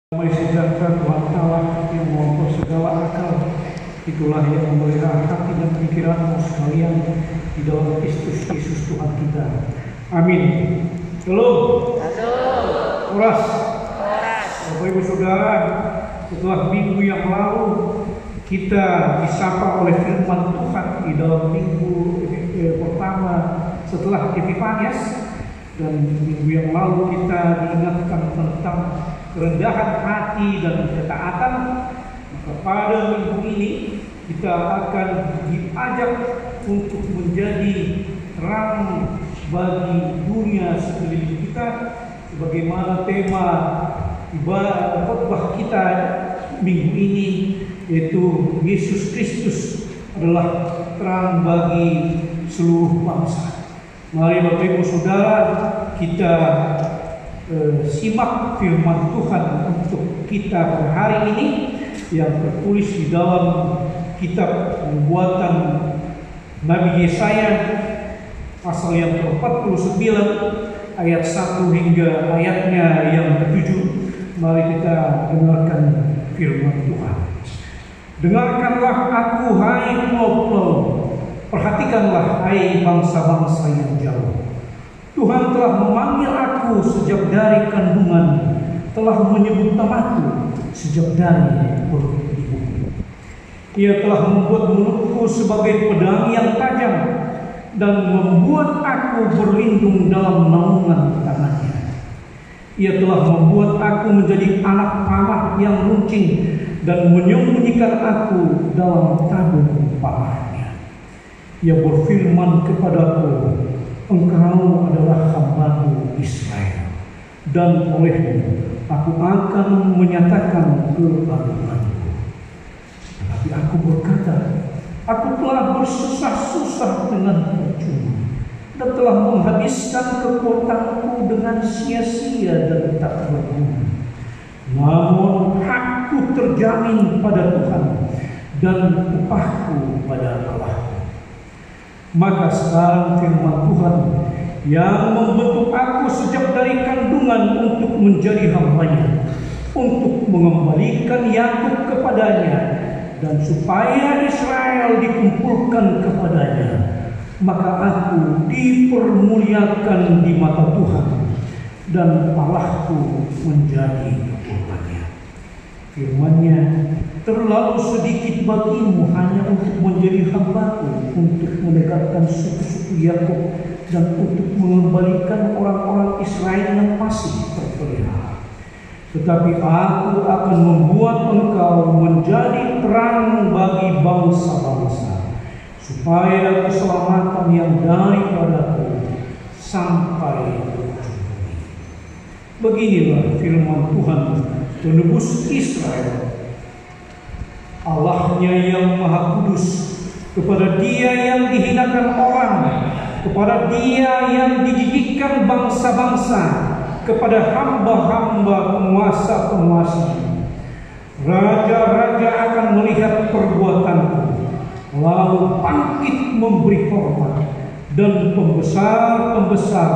Damai sejahtera Tuhan Allah yang melampaui segala akal, itulah yang memelihara hati dan pikiranmu sekalian di dalam Kristus Yesus Tuhan kita. Amin. Shalom. Oras. Bapak Ibu Saudara, setelah minggu yang lalu kita disapa oleh firman Tuhan di dalam minggu pertama setelah Epifanias, dan minggu yang lalu kita diingatkan tentang kerendahan hati dan ketaatan. Maka pada minggu ini kita akan diajak untuk menjadi terang bagi dunia sekeliling kita, sebagaimana tema ibadah khotbah kita minggu ini, yaitu Yesus Kristus adalah terang bagi seluruh bangsa. Mari Bapak Ibu Saudara, kita simak firman Tuhan untuk kita pada hari ini yang tertulis di dalam kitab Nubuatan Nabi Yesaya pasal yang ke-49 ayat 1 hingga ayatnya yang ke-7. Mari kita dengarkan firman Tuhan. Dengarkanlah aku, hai pulau-pulau, perhatikanlah hai bangsa-bangsa yang jauh. Tuhan telah memanggil aku sejak dari kandungan, telah menyebut namaku sejak dari perut ibuku. Ia telah membuat mulutku sebagai pedang yang tajam, dan membuat aku berlindung dalam naungan tangannya. Ia telah membuat aku menjadi anak panah yang runcing, dan menyembunyikan aku dalam tabung panahnya. Ia berfirman kepadaku, engkau adalah hamba-Ku Israel, dan olehmu aku akan menyatakan keagunganku. Tetapi aku berkata, aku telah bersusah-susah dengan percuma, dan telah menghabiskan kekuatanku dengan sia-sia dan tak berguna. Namun hakku terjamin pada Tuhan, dan upahku pada Allah. Maka sekarang firman Tuhan yang membentuk aku sejak dari kandungan untuk menjadi hamba-Nya, untuk mengembalikan Yakub kepadanya, dan supaya Israel dikumpulkan kepadanya, maka aku dipermuliakan di mata Tuhan, dan Allahku menjadi kekuatannya. Firman-Nya, terlalu sedikit bagimu hanya untuk menjadi hamba-Ku, untuk menegakkan suku-suku Yakub, dan untuk mengembalikan orang-orang Israel yang masih terpelihara. Tetapi aku akan membuat engkau menjadi terang bagi bangsa-bangsa, supaya keselamatan yang daripadaku sampai ke ujung bumi. Beginilah firman Tuhan, penebus Israel, Allahnya yang Maha Kudus, kepada Dia yang dihinakan orang, kepada Dia yang dijijikkan bangsa-bangsa, kepada hamba-hamba penguasa-penguasa. Raja-raja akan melihat perbuatanku, lalu bangkit memberi hormat, dan pembesar-pembesar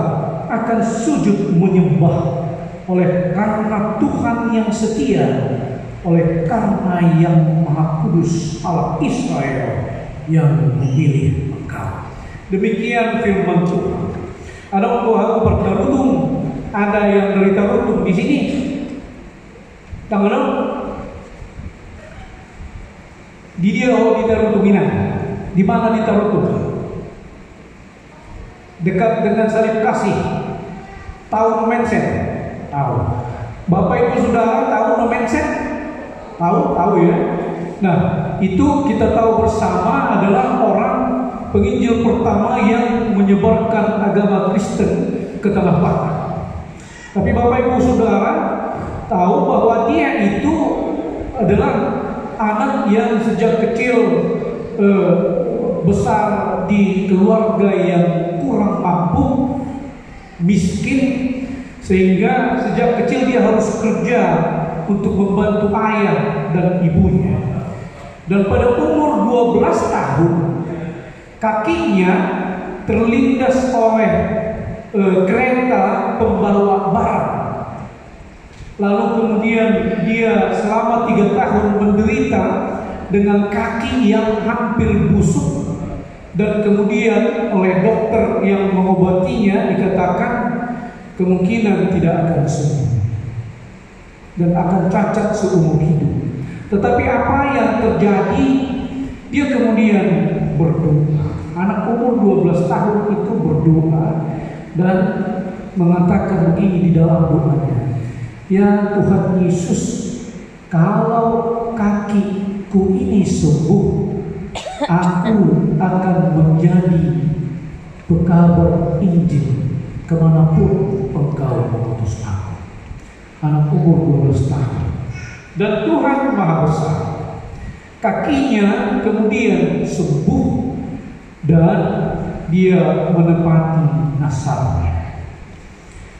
akan sujud menyembah, oleh karena Tuhan yang setia, oleh karena yang Maha Kudus Allah Israel yang memilih engkau. Demikian firman Tuhan. Ada orang bertarutung, ada yang dari tarutung di sini. Tangan di dia di tarutung ini. Di mana di tarutung? Dekat dengan salib kasih. Tahu mindset? Tahu. Bapak Ibu Saudara tahu no mindset? Tahu ya. Nah, itu kita tahu bersama adalah orang penginjil pertama yang menyebarkan agama Kristen ke tanah Batak. Tapi Bapak Ibu Saudara tahu bahwa dia itu adalah anak yang sejak kecil besar di keluarga yang kurang mampu, miskin, sehingga sejak kecil dia harus kerja untuk membantu ayah dan ibunya. Dan pada umur 12 tahun kakinya terlindas oleh kereta pembawa barang. Lalu kemudian dia selama 3 tahun menderita dengan kaki yang hampir busuk. Dan kemudian oleh dokter yang mengobatinya dikatakan kemungkinan tidak akan sembuh dan akan cacat seumur hidup. Tetapi apa yang terjadi? Dia kemudian berdoa. Anak umur 12 tahun itu berdoa dan mengatakan begini di dalam doanya, "Ya Tuhan Yesus, kalau kakiku ini sembuh, aku akan menjadi pekabar Injil kemanapun Engkau mengutus aku." Anak umur 12 tahun. Dan Tuhan Maha Besar. Kakinya kemudian sembuh dan dia menepati nasabnya.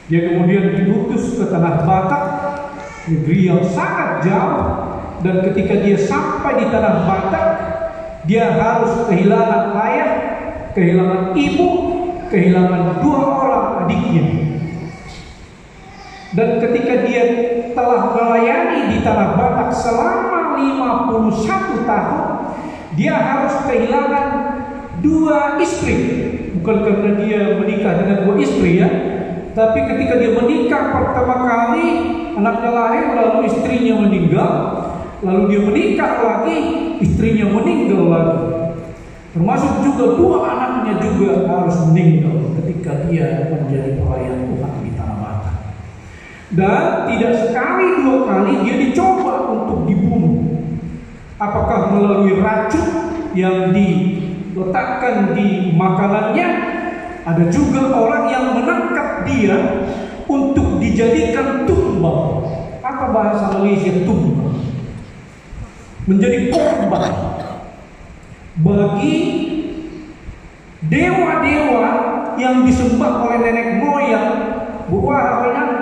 Dia kemudian diutus ke tanah Batak, negeri yang sangat jauh. Dan ketika dia sampai di tanah Batak, dia harus kehilangan ayah, kehilangan ibu, kehilangan 2 orang adiknya. Dan ketika dia telah melayani di tanah Batak selama 51 tahun, dia harus kehilangan 2 istri. Bukan karena dia menikah dengan 2 istri ya, tapi ketika dia menikah pertama kali, anaknya lahir, lalu istrinya meninggal. Lalu dia menikah lagi, istrinya meninggal lagi. Termasuk juga 2 anaknya juga harus meninggal ketika dia menjadi pelayan Tuhan di tanah Batak. Dan tidak sekali 2 kali dia dicoba untuk dibunuh. Apakah melalui racun yang diletakkan di makanannya? Ada juga orang yang menangkap dia untuk dijadikan tumbal. Apa bahasa Malaysia tumbal? Menjadi korban bagi dewa-dewa yang disembah oleh nenek moyang Buah Ramayana.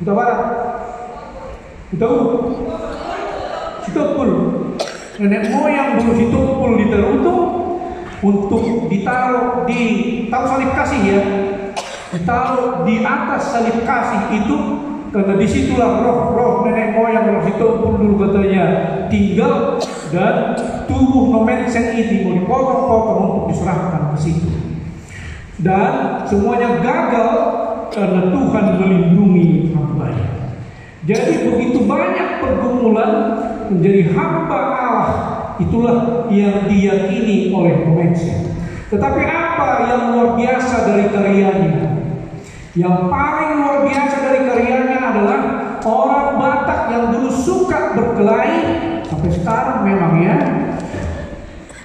Kita barat, kita Sitopul, nenek moyang dulu Sitopul di Terutu untuk ditaruh di salib kasih ya, ditaruh di atas salib kasih itu. Karena disitulah roh-roh nenek moyang roh itu pun dulu katanya tinggal, dan tubuh nomensen ini mau dipotong-potong untuk diserahkan ke situ. Dan semuanya gagal karena Tuhan melindungi hamba-Nya. Jadi begitu banyak pergumulan menjadi hamba Allah, itulah yang diyakini oleh nomensen. Tetapi apa yang luar biasa dari karyanya? Yang paling luar biasa dari karyanya adalah orang Batak yang dulu suka berkelahi, sampai sekarang memang ya.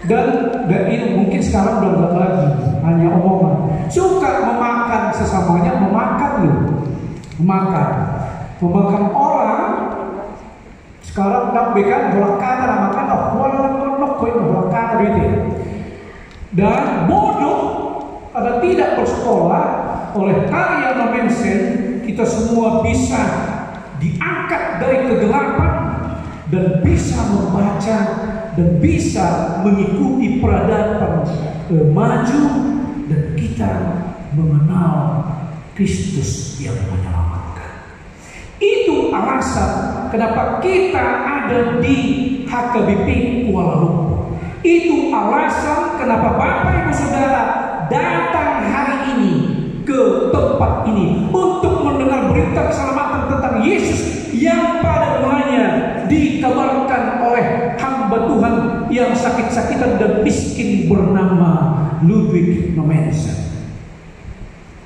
Dan ini mungkin sekarang udah enggak lagi, hanya omongan. Suka memakan sesamanya, memakan loh. Memakan orang. Sekarang nambekan bolak kadar makan, bolak kadar itu. Dan bodoh karena tidak bersekolah, oleh karya nomensen kita semua bisa diangkat dari kegelapan dan bisa membaca dan bisa mengikuti peradaban maju, dan kita mengenal Kristus yang menyelamatkan. Itu alasan kenapa kita ada di HKBP Kuala Lumpur. Itu alasan kenapa Bapak Ibu Saudara datang hari ini ke tempat ini untuk mendengar berita keselamatan tentang Yesus yang pada mulanya dikabarkan oleh hamba Tuhan yang sakit-sakitan dan miskin bernama Ludwig Nomensen.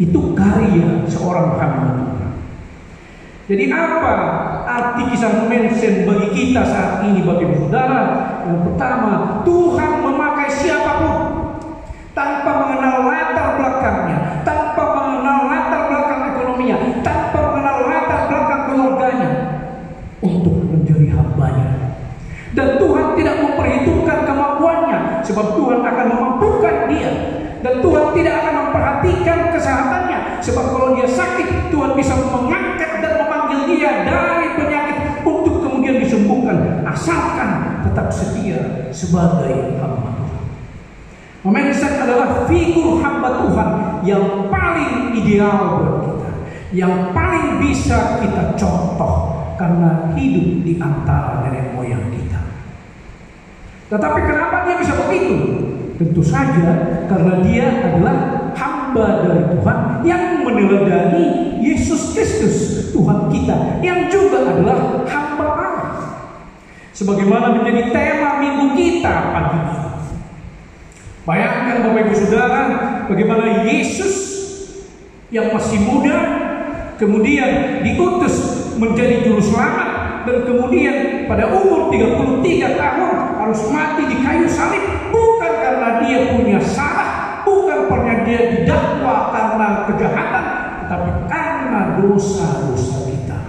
Itu karya seorang hamba Tuhan. Jadi apa arti kisah Nomensen bagi kita saat ini, Bapak Ibu Saudara? Yang pertama, Tuhan memakai siapapun tanpa mengenal latar belakangnya, tanpa mengenal latar belakang ekonominya, tanpa mengenal latar belakang keluarganya, untuk menjadi hamba-Nya. Dan Tuhan tidak memperhitungkan kemampuannya, sebab Tuhan akan memampukan dia. Dan Tuhan tidak akan memperhatikan kesehatannya, sebab kalau dia sakit, Tuhan bisa mengangkat dan memanggil dia dari penyakit untuk kemudian disembuhkan, asalkan tetap setia sebagai hamba Tuhan. Nomensen adalah figur hamba Tuhan yang paling ideal buat kita, yang paling bisa kita contoh karena hidup di antara nenek moyang kita. Tetapi kenapa dia bisa begitu? Tentu saja karena dia adalah hamba dari Tuhan yang meneladani Yesus Kristus Tuhan kita, yang juga adalah hamba Allah. Sebagaimana menjadi tema minggu kita pagi ini. Bayangkan Bapak Ibu Saudara, bagaimana Yesus yang masih muda kemudian diutus menjadi juru selamat, dan kemudian pada umur 33 tahun harus mati di kayu salib, bukan karena dia punya salah, bukan karena dia didakwa karena kejahatan, tetapi karena dosa-dosa kita.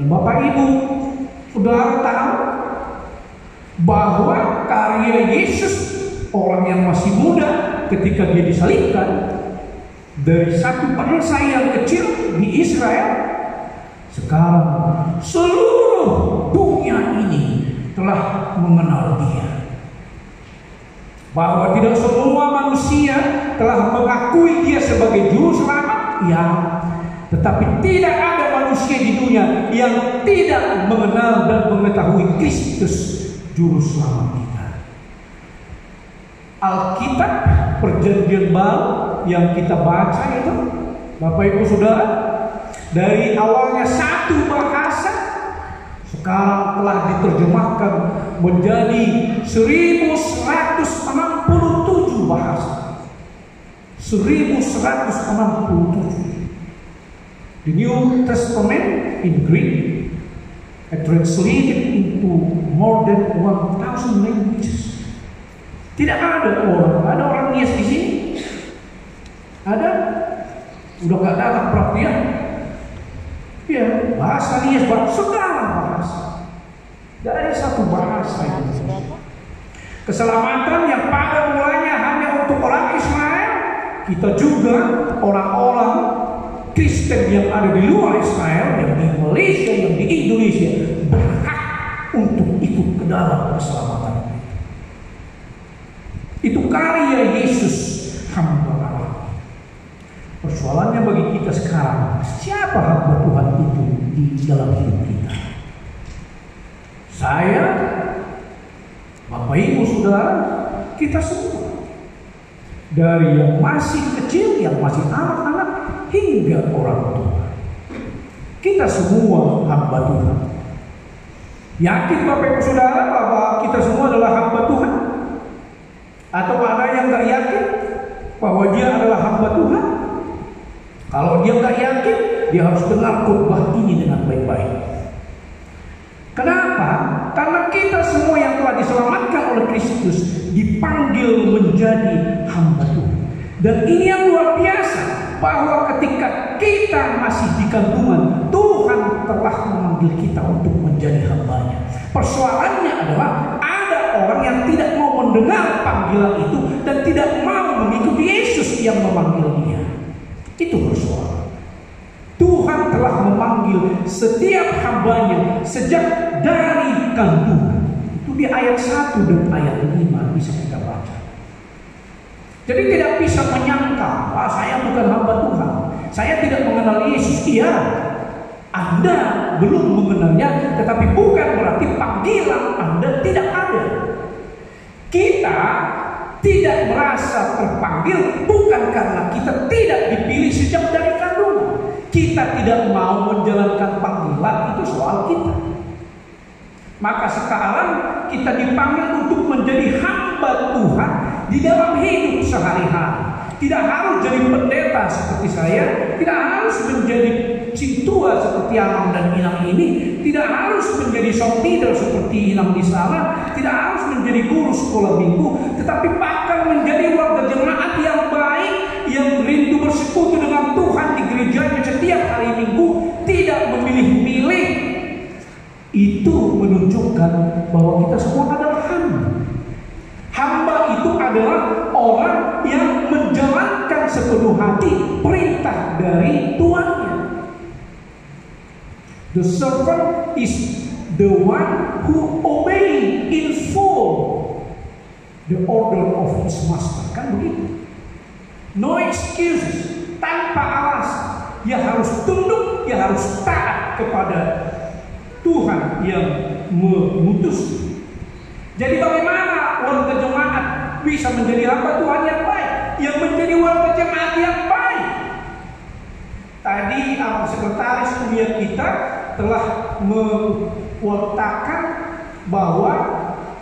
Dan Bapak Ibu Saudara tahu bahwa karya Yesus, orang yang masih muda ketika dia disalibkan, dari satu bangsa yang kecil di Israel, sekarang seluruh dunia ini telah mengenal dia. Bahwa tidak semua manusia telah mengakui dia sebagai juru selamat, ya, tetapi tidak ada manusia di dunia yang tidak mengenal dan mengetahui Kristus juru selamat kita. Alkitab Perjanjian Baru yang kita baca itu, Bapak Ibu Saudara, dari awalnya satu bahasa, sekarang telah diterjemahkan menjadi 1167 bahasa. 1167. The New Testament in Greek translated into more than 1,000 languages. Tidak ada orang Nias di sini? Ada? Udah nggak datang perhatian? Ya, bahasa Nias, segala bahasa. Dari satu bahasa itu. Keselamatan yang pada mulanya hanya untuk orang Israel, kita juga orang-orang Kristen yang ada di luar Israel, yang di Malaysia, yang di Indonesia, berhak untuk ikut ke dalam keselamatan. Itu karya Yesus, hamba Allah. Persoalannya bagi kita sekarang, siapa hamba Tuhan itu di dalam hidup kita? Saya, Bapak Ibu Saudara, kita semua. Dari yang masih kecil, yang masih anak-anak, hingga orang tua. Kita semua hamba Tuhan. Yakin Bapak Ibu Saudara bahwa kita semua adalah hamba Tuhan? Atau ada yang gak yakin bahwa dia adalah hamba Tuhan? Kalau dia gak yakin, dia harus dengar khotbah ini dengan baik-baik. Kenapa? Karena kita semua yang telah diselamatkan oleh Kristus dipanggil menjadi hamba Tuhan. Dan ini yang luar biasa, bahwa ketika kita masih di kandungan, Tuhan telah memanggil kita untuk menjadi hambanya. Persoalannya adalah ada orang yang tidak mau mendengar panggilan itu dan tidak mau mengikuti Yesus yang memanggil dia. Itu persoalan. Tuhan telah memanggil setiap hambanya sejak dari kandungan. Itu di ayat 1 dan ayat 5 bisa kita baca. Jadi tidak bisa menyangka, saya bukan hamba Tuhan, saya tidak mengenal Yesus. Iya, Anda belum mengenalnya, tetapi bukan berarti panggilan Anda tidak ada. Kita tidak merasa terpanggil bukan karena kita tidak dipilih sejak dari kandungan. Kita tidak mau menjalankan panggilan, itu soal kita. Maka sekarang kita dipanggil untuk menjadi hamba Tuhan di dalam hidup sehari-hari. Tidak harus jadi pendeta seperti saya, tidak harus menjadi cintua seperti Anang dan Inang ini, tidak harus menjadi shop leader seperti Inang di sana, tidak harus menjadi guru sekolah minggu, tetapi bahkan menjadi warga jemaat yang baik, yang rindu bersekutu dengan Tuhan di gerejanya setiap hari Minggu, tidak memilih-milih. Itu menunjukkan bahwa kita semua adalah hamba. Hamba itu adalah orang yang menjalankan sepenuh hati perintah dari tuannya. The servant is the one who obey in full the order of his master. Kan begitu? No excuses, tanpa alasan. dia harus tunduk, dia harus taat kepada Tuhan yang mengutus. Jadi bagaimana warga jemaat bisa menjadi hamba Tuhan yang baik, yang menjadi warga jemaat yang baik? Tadi sekretaris kuliah kita telah mewartakan bahwa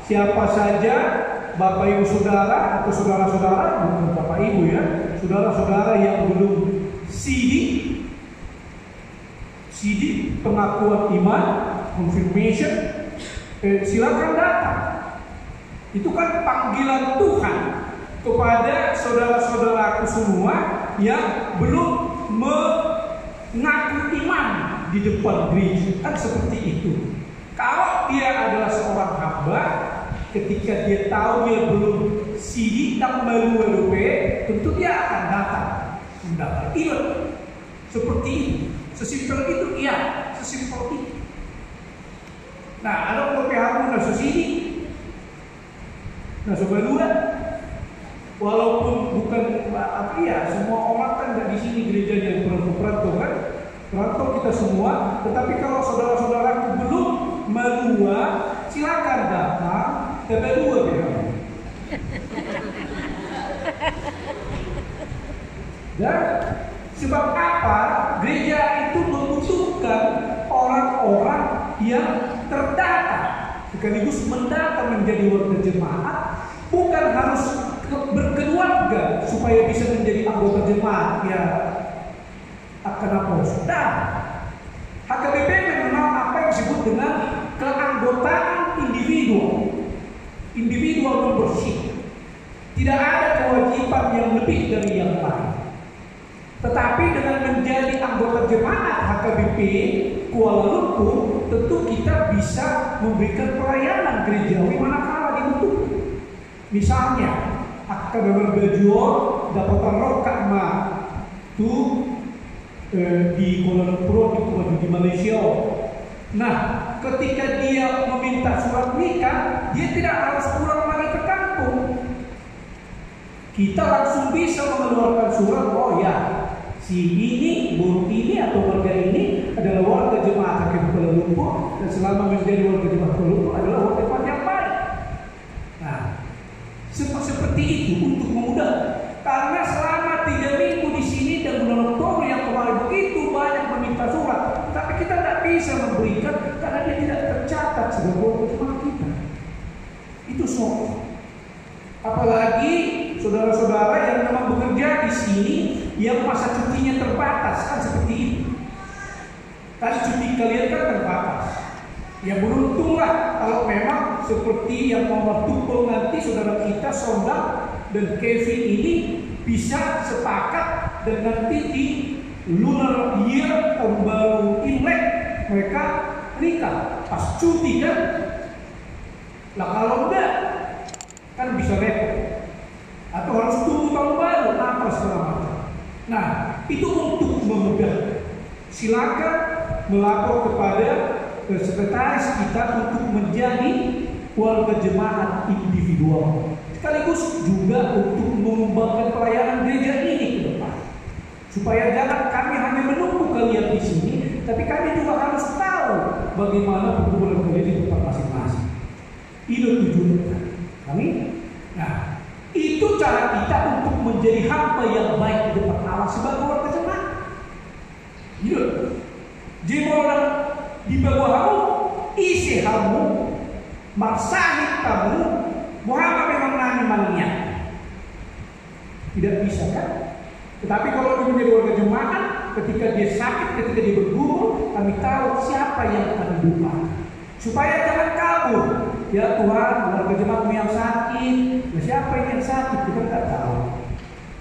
siapa saja Bapak Ibu Saudara atau saudara-saudara, bukan Bapak Ibu ya, saudara-saudara yang belum CD pengakuan iman, confirmation, silakan datang. Itu kan panggilan Tuhan kepada saudara-saudaraku semua yang belum mengaku iman di depan gereja. Kan seperti itu. Kalau dia adalah seorang hamba, ketika dia tahu dia belum CD dan baru tentu dia akan datang mendaftar iman. Seperti itu. Sesimpel itu, iya, sesimpel itu. Nah, ada PPH na susini, na subalura. Walaupun bukan ya, semua orang kan di sini gereja yang perantau kan, perantau kita semua. Tetapi kalau saudara-saudaraku belum merua, silakan datang ke kedua ya. Dan sebab apa? Gereja itu membutuhkan orang-orang yang terdata, sekaligus mendata menjadi warga jemaat, bukan harus berkeluarga supaya bisa menjadi anggota jemaat ya akan apa? Dan HKBP mengenal apa yang disebut dengan keanggotaan individual membership. Tidak ada kewajiban yang lebih dari yang lain. Tetapi dengan menjadi anggota jemaat HKBP Kuala Lumpur, tentu kita bisa memberikan pelayanan gerejawi manakala dibutuhkan. Misalnya, akan berbajuan dapat rokak tu di Kuala Lumpur di Malaysia. Nah, ketika dia meminta surat nikah, dia tidak harus pulang lagi ke kampung. Kita langsung bisa mengeluarkan surat, oh ya, si ini, buruh ini atau warga ini adalah warga jemaat HKBP Kuala Lumpur, dan selama menjadi warga jemaat Kuala Lumpur adalah warga jemaat yang baik. Nah, seperti itu untuk memudahkan. Karena selama 3 minggu di sini dan bulan Oktober yang kemarin begitu banyak meminta surat, tapi kita tidak bisa memberikan karena dia tidak tercatat sebagai warga jemaat kita. Itu soal. Apalagi saudara-saudara yang memang bekerja di sini yang masa cutinya terbatas, kan seperti itu. Kan cuti kalian kan terbatas. Ya beruntunglah kalau memang seperti yang Muhammad Tumpul nanti saudara kita Sondak dan Kevin ini bisa sepakat dan nanti di lunar year tahun baru Imlek mereka nikah pas cuti kan. Lah kalau enggak kan bisa repot. Atau harus tunggu tahun baru apa segala macam. Nah, itu untuk memudahkan. Silakan melapor kepada sekretaris kita untuk menjadi warga jemaat individual. Sekaligus juga untuk mengembangkan pelayanan gereja ini ke depan. Supaya jangan kami hanya menunggu kalian di sini, tapi kami juga harus tahu bagaimana pergumulan kalian di tempat masing-masing. Itu tujuan kami. Nah, itu cara kita untuk menjadi hamba yang baik di depan Allah sebagai warga jemaat. Gitu. Jemaat di bawah kamu, isi kamu, marsahid kamu, Muhammad memang nani-maninya. Tidak bisa kan? Tetapi kalau dia menjadi warga jemaat, ketika dia sakit, ketika dia bergumul, kami tahu siapa yang akan dibuka. Supaya jangan kabur. Ya Tuhan, warga jemaatmu yang sakit, ya siapa yang sakit? Kita tidak tahu.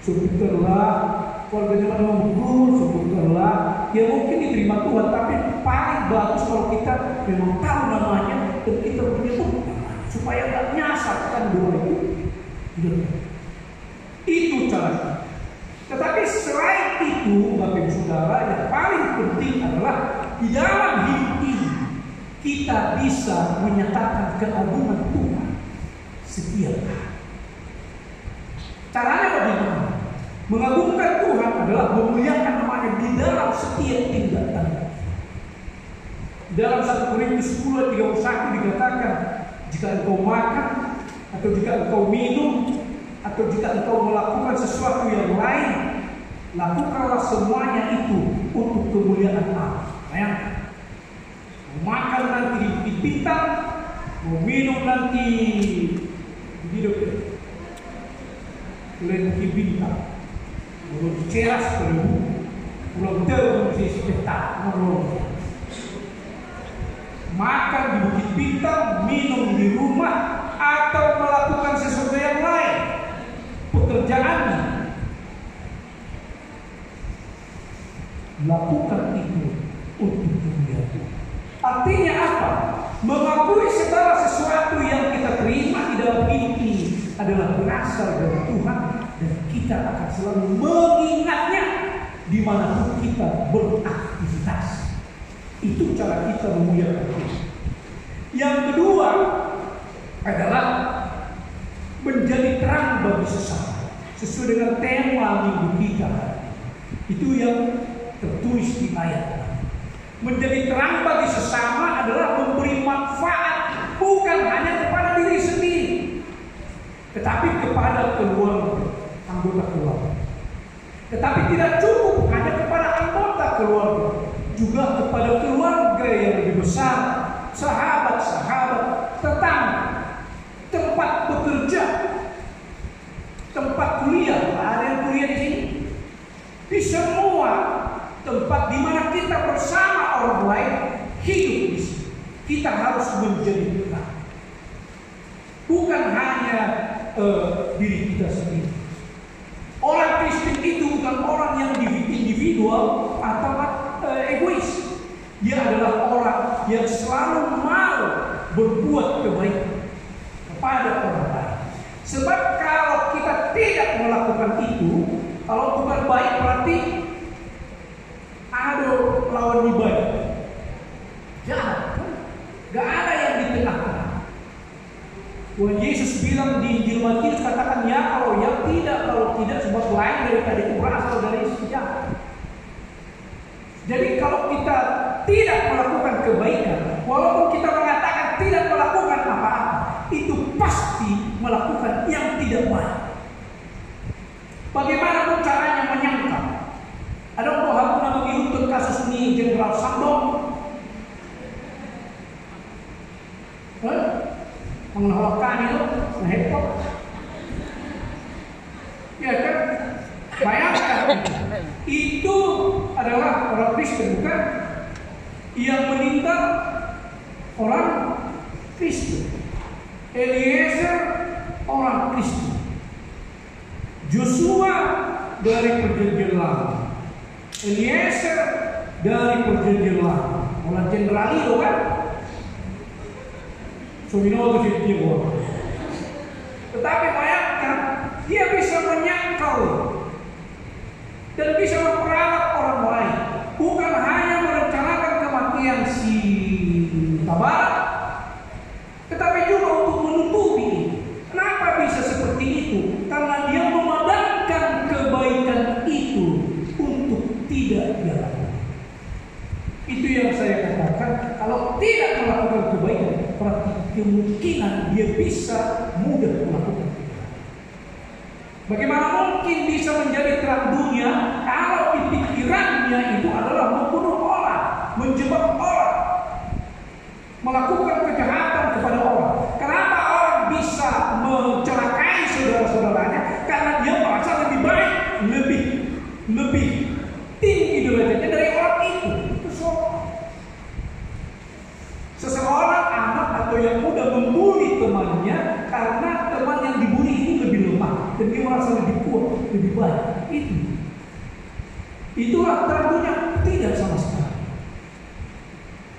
Sebutkanlah warga jemaat yang bergumul, sebutkanlah. Ya mungkin diterima Tuhan, tapi paling bagus kalau kita memang tahu namanya dan kita menyebut supaya nggak nyasar kan doa itu. Itu caranya. Tetapi selain itu, Bapak Ibu Saudara, yang paling penting adalah di dalam hidup ini kita bisa menyatakan keagungan Tuhan setiap hari. Caranya bagaimana? Mengagungkan Tuhan adalah memuliakan namanya di dalam setiap tindakan. Dalam 1 Korintus 10:31 dikatakan, jika engkau makan, atau jika engkau minum, atau jika engkau melakukan sesuatu yang lain, lakukanlah semuanya itu untuk kemuliaan Allah. Bayangkan, mau makan nanti dipintar, mau minum nanti hidup lenki bintang, mau ceras perlu, pulang terus di sekitar, makan di Bukit Bintang, minum di rumah, atau melakukan sesuatu yang lain, pekerjaannya, lakukan itu untuk kemuliaan Tuhan. Artinya apa? Mengakui segala sesuatu yang kita terima di dalam hidup ini adalah berasal dari Tuhan, dan kita akan selalu mengingatnya dimanapun kita beraktivitas. Itu cara kita memuliakan Tuhan. Yang kedua adalah menjadi terang bagi sesama, sesuai dengan tema minggu kita. Itu yang tertulis di ayat. Menjadi terang bagi sesama adalah memberi manfaat bukan hanya kepada diri sendiri, tetapi kepada keluarga, anggota keluarga. Tetapi tidak cukup hanya kepada anggota keluarga, juga kepada keluarga yang lebih besar, sahabat-sahabat, tetangga, tempat bekerja, tempat kuliah. Ada yang kuliah di sini. Di semua tempat di mana kita bersama orang lain hidup di sini, kita harus menjadi terang. Bukan hanya diri kita sendiri. Orang Kristen itu bukan orang yang individual atau egois. Dia adalah orang yang selalu mau berbuat kebaikan kepada orang lain. Sebab kalau kita tidak melakukan itu, kalau bukan baik berarti ada lawan baik. Jangan, gak ada yang di tengah-tengah. Tuhan Yesus bilang di Injil Matius, katakan ya kalau yang tidak, kalau tidak sebab lain daripada itu berasal dari sejarah. Jadi kalau kita tidak melakukan kebaikan, walaupun kita mengatakan tidak melakukan apa-apa, itu pasti melakukan yang tidak baik. Bagaimana caranya menyangka? Ada orang pernah mengikuti kasus ini Jenderal Sambong, menghorkan itu, heboh. Ya kan? Bayangkan, itu adalah orang Kristen, bukan? Yang meninggal orang Kristen. Eliezer orang Kristen. Joshua dari perjanjian lama. Eliezer dari perjanjian lama. Orang jenderal itu kan? Sumino itu dia buat. Tetapi bayangkan, dia bisa menyangkal dan bisa memperalat orang lain, bukan hanya merencanakan kematian si Tabarak, tetapi juga untuk menutupi. Kenapa bisa seperti itu? Karena dia memadamkan kebaikan itu untuk tidak dilakukan. Itu yang saya katakan, kalau tidak melakukan kebaikan, berarti kemungkinan dia bisa mudah melakukan kebaikan. Bagaimana mungkin bisa menjadi terang dunia kalau di pikirannya itu adalah membunuh orang, menjebak orang, melakukan kejahatan kepada orang. Kenapa orang bisa mencelakai saudara-saudaranya? Karena dia merasa lebih baik, lebih tinggi derajatnya dari orang itu. Seseorang anak atau yang muda membuli temannya karena teman yang dibuli ini lebih lemah dan dia merasa lebih kuat, lebih baik. Itulah terang dunia. Tidak sama sekali.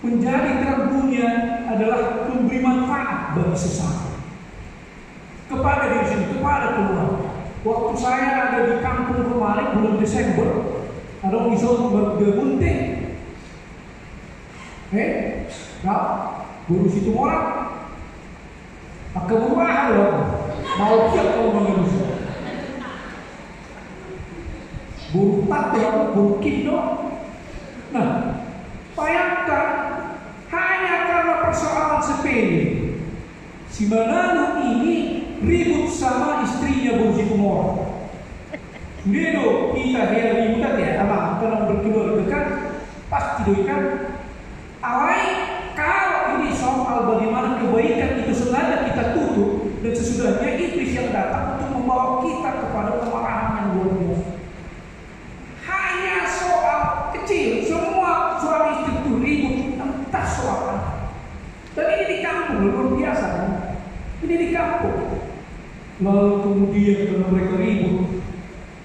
Menjadi terang dunia adalah memberi manfaat bagi sesama, kepada diri sendiri, kepada keluarga. Waktu saya ada di kampung Kemalik bulan Desember, ada orang iso bergunting. Guru situ orang pakai murah loh, mau siap kalau mengerusak. Guru tak, guru kindo, Nah, bayangkan hanya karena persoalan sepele, si Mananu ini ribut sama istrinya Boji Kumor. Dedo kita hari muda ya, ama kalau berkeluarga kan pasti doikan. Awai kalau ini soal bagaimana kebaikan itu sengaja kita tutup dan sesudahnya iblis yang datang untuk membawa kita kepada kemarahan yang luar biasa. Hanya soal kecil, semua suami istri itu ribut entah soal apa. Dan ini di kampung luar biasa kan? Ini di kampung. Lalu kemudian karena mereka ribut,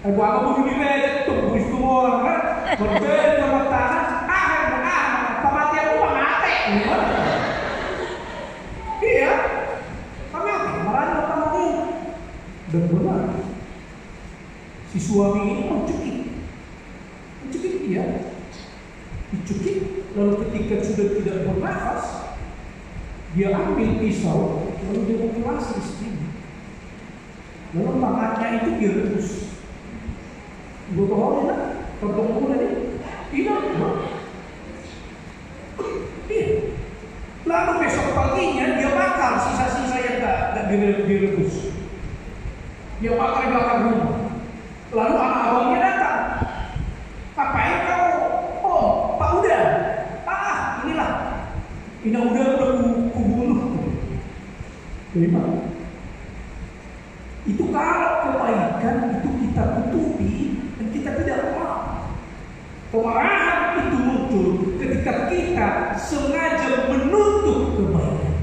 aku mau dibedet tuh, buis kumor kan? Berbeda sama tanah, pematian uang mati. Iya, kami marahnya utama ini. Dan benar, si suami ini mencekik dia, dicekik. Lalu ketika sudah tidak bernafas, dia ambil pisau, lalu dia mutilasi istrinya. Lalu tangannya itu direbus. Gue tahu ya, tertunggu tadi, tidak. Iya. Lalu besok paginya dia bakar sisa-sisa yang tak direbus. Dia bakar di belakang rumah. Lalu anak abangnya datang. Ngapain kau? Oh, Pak Uda. Inilah. Ini udah kubunuh. Dari mana? Itu kalau kebaikan itu kita tutupi dan kita tidak mau. Kemarahan itu muncul ketika kita sengaja menutup kebaikan.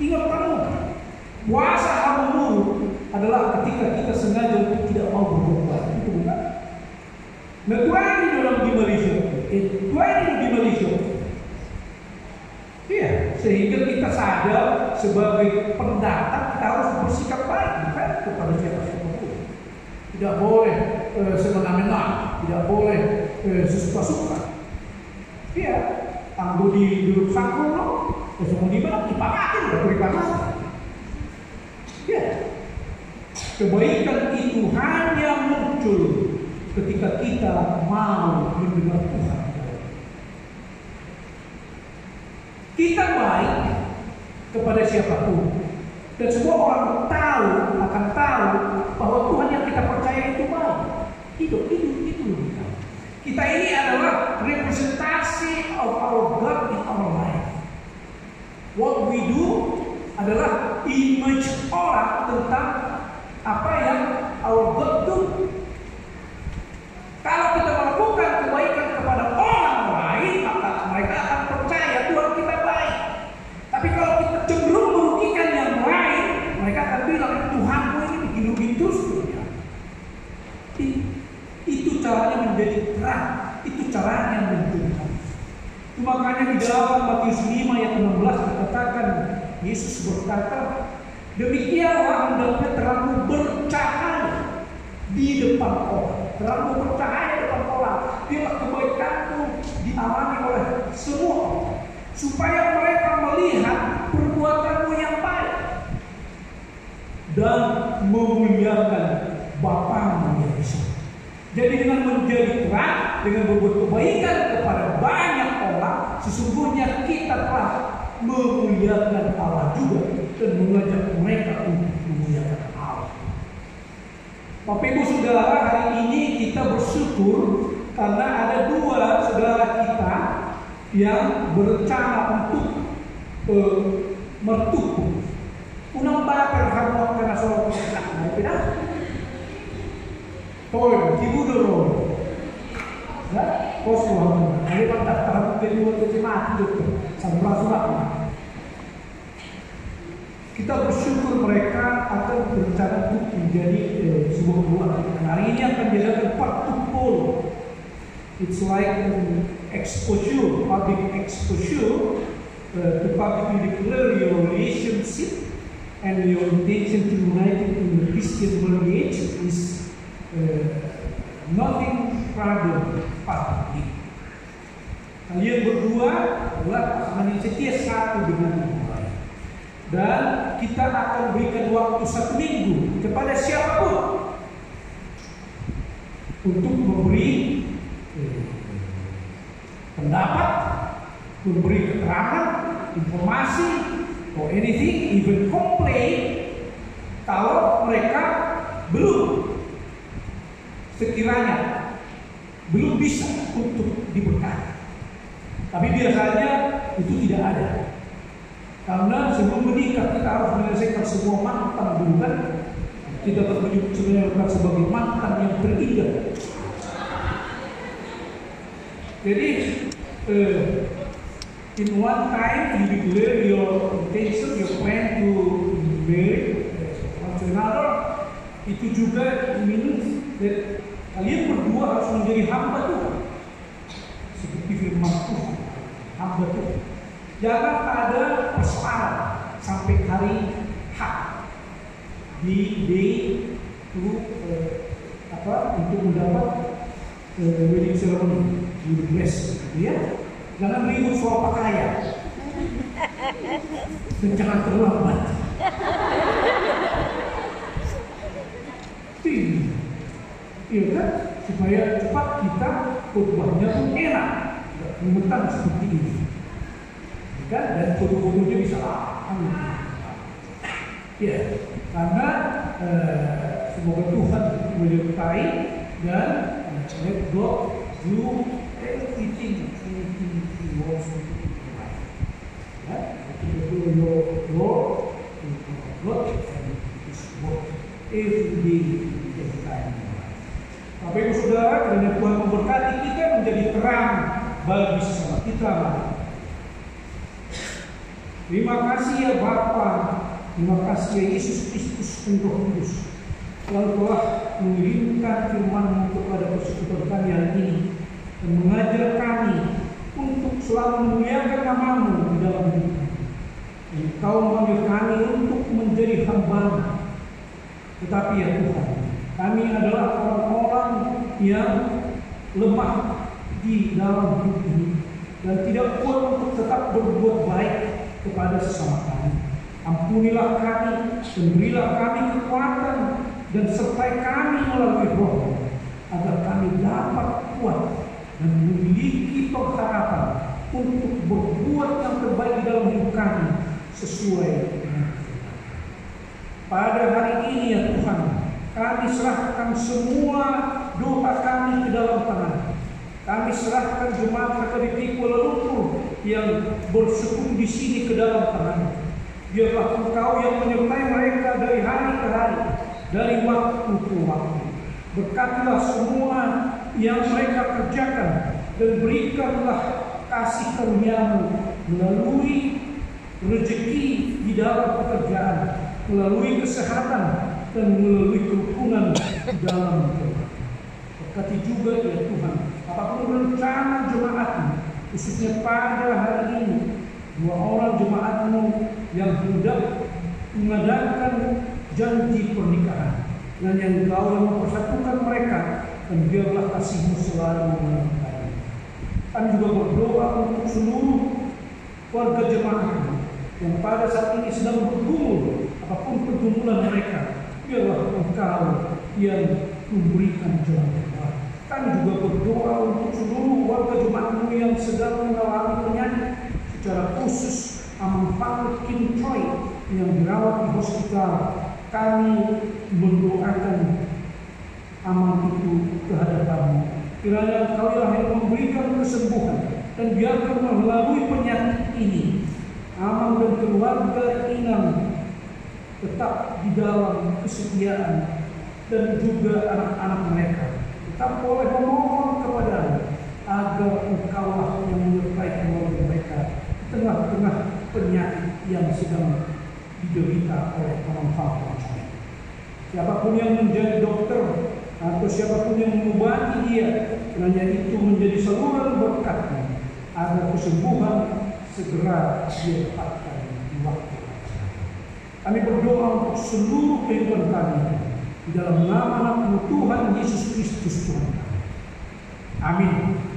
Ingat kamu, puasa haram mulut adalah ketika kita sengaja untuk tidak mau berbuat baik. Itu bukan? Nah, Tuhan di dalam di Malaysia. Iya, sehingga kita sadar sebagai pendatang kita harus bersikap baik, bukan kepada siapa-siapa pun. Tidak boleh semena-mena, tidak boleh sesuka-suka. Iya, tangguh di duduk sangkul, semua di mana dipakatin, tidak berikan mati. Iya, kebaikan itu hanya muncul ketika kita mau mendengar Tuhan. Kita baik kepada siapapun, dan semua orang akan tahu bahwa Tuhan yang kita percaya itu baik. Itu. Kita ini adalah representasi of our God in our life. What we do adalah image orang tentang apa yang our God do. Kalau kita melakukan kebaikan kepada orang lain, maka mereka akan percaya Tuhan kita baik. Tapi kalau kita cenderung merugikan yang lain, mereka akan bilang Tuhanmu ini begini terus. Itu caranya menjadi terang, itu caranya menunjukkan. Makanya di dalam Matius 5 ayat 16 dikatakan, Yesus berkata, demikianlah hendaknya terangmu bercahaya di depan orang. Terangmu bercahaya di depan orang. Biarlah kebaikanmu dialami oleh semua orang, supaya mereka melihat perbuatanmu yang baik dan memuliakan Bapamu yang di surga. Jadi dengan menjadi terang, dengan berbuat kebaikan kepada banyak orang, sesungguhnya kita telah memuliakan Allah juga dan mengajak mereka untuk memuliakan Allah. Bapak Ibu Saudara, hari ini kita bersyukur karena ada dua saudara kita yang berencana untuk mertuku. Unang bakal harus kena soal kesehatan, tidak? Tolong, ibu dulu. Ya, kosong. Ini pendaftaran kedua mati dokter. Surat. Kita bersyukur mereka akan berencana untuk menjadi sebuah keluarga. Hari ini akan diadakan partupol. It's like an exposure, public exposure to publicly declare your relationship and your intention to unite in the Christian marriage is nothing problem publicly. Kalian berdua adalah pasangan yang setia satu dengan yang lain. Dan kita akan berikan waktu 1 minggu kepada siapapun untuk memberi pendapat, memberi keterangan, informasi, or anything, even complain, kalau mereka belum sekiranya belum bisa untuk diberkati. Tapi biasanya itu tidak ada. Karena sebelum menikah kita harus menyelesaikan semua mantan dulu kan. Kita bermenyebut sebenarnya sebagai mantan yang terindah. Jadi in one time you declare your intention, your plan to marry one to another. Itu juga means that kalian berdua harus menjadi hamba Tuhan. Seperti firman Tuhan, hamba Tuhan. Jangan ada persoalan sampai hari H di day itu untuk mendapat wedding ceremony di dress, ya. Jangan ribut soal pakaian dan jangan terlambat. Iya kan? Supaya cepat kita khotbahnya pun enak, tidak gemetar seperti ini. Kan? Dan foto-fotonya bisa ya, karena semoga Tuhan menyertai dan let God do everything He wants to do in your life. Ya, do your Lord, God and His work every day, every time. Bapak Ibu Saudara, karena Tuhan memberkati kita menjadi terang bagi sesama kita. Terima kasih ya Bapa, terima kasih ya Yesus Kristus dan Roh Kudus yang telah mengirimkan firman-Mu kepada persekutuan kami hari ini dan mengajar kami untuk selalu memuliakan nama-Mu di dalam hidup kami. Engkau memanggil kami untuk menjadi hamba-Mu. Tetapi ya Tuhan, kami adalah orang-orang yang lemah di dalam hidup ini dan tidak kuat untuk tetap berbuat baik kepada sesama kami. Ampunilah kami dan berilah kami kekuatan dan sertai kami melalui Roh agar kami dapat kuat dan memiliki pengharapan untuk berbuat yang terbaik di dalam hidup kami sesuai dengan firman. Pada hari ini ya Tuhan, kami serahkan semua doa kami ke dalam tangan. Kami serahkan jemaat HKBP Kuala Lumpur yang bersekutu di sini ke dalam tangan. Biarlah Engkau yang menyertai mereka dari hari ke hari, dari waktu ke waktu. Berkatilah semua yang mereka kerjakan dan berikanlah kasih karunia-Mu melalui rezeki di dalam pekerjaan, melalui kesehatan dan melalui kerukunan di dalam keluarga. Berkati juga ya Tuhan, apapun rencana jemaat-Mu, khususnya pada hari ini, 2 orang jemaat-Mu yang hendak mengadakan janji pernikahan dan yang Engkau yang mempersatukan mereka, dan biarlah kasih-Mu selalu menyertai. Kami juga berdoa untuk seluruh warga jemaat-Mu yang pada saat ini sedang bergumul, apapun pergumulan mereka, biarlah Engkau yang memberikan jalan keluar. Kami juga berdoa untuk seluruh warga jemaat-Mu yang sedang mengalami penyakit, secara khusus Amang Pak Kim Choi yang dirawat di hospital. Kami mendoakan Amang itu ke hadapan-Mu. Kiranya Engkau yang memberikan kesembuhan dan biarkan melalui penyakit ini Amang dan keluarga Inang tetap di dalam kesetiaan dan juga anak-anak mereka tetap boleh memohon kepada-Mu agar Engkaulah yang menyertai keluarga mereka di tengah-tengah penyakit yang sedang diderita oleh orang Papua. Siapapun yang menjadi dokter atau siapapun yang mengobati dia, kiranya itu menjadi saluran berkat-Mu agar kesembuhan segera dia dapatkan di waktu. Kami berdoa untuk seluruh kehidupan kami di dalam nama Tuhan Yesus Kristus Tuhan kami. Amin.